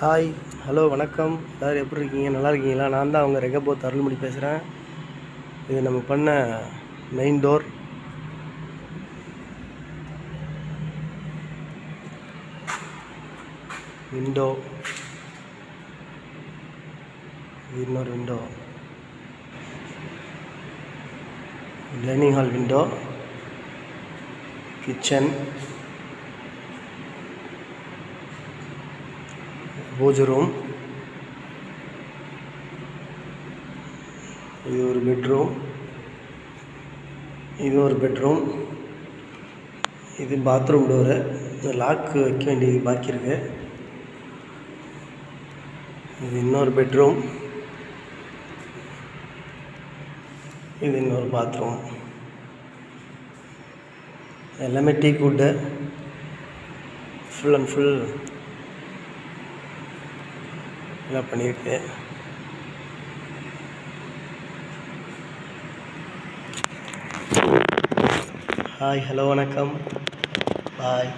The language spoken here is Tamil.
ஹாய், ஹலோ, வணக்கம். எல்லோரும் எப்படி இருக்கீங்க? நல்லா இருக்கீங்களா? நான் தான் அவங்க ரெகபோத் அருள்மொழி பேசுகிறேன். இது நம்ம பண்ண மெயின் டோர். விண்டோ, இது இன்னொரு window. Dining hall window, kitchen, பூஜை ரூம், இது ஒரு பெட்ரூம், இது ஒரு பெட்ரூம், இது பாத்ரூம் டோரு. லாக்கு வைக்க வேண்டியது பாக்கி இருக்கு. இது இன்னொரு பெட்ரூம், இது இன்னொரு பாத்ரூம். எல்லாமே டீக் வுட்டு, ஃபுல் அண்ட் ஃபுல் எல்லாம் பண்ணியிருக்கு. ஹாய், ஹலோ, வணக்கம், பாய்.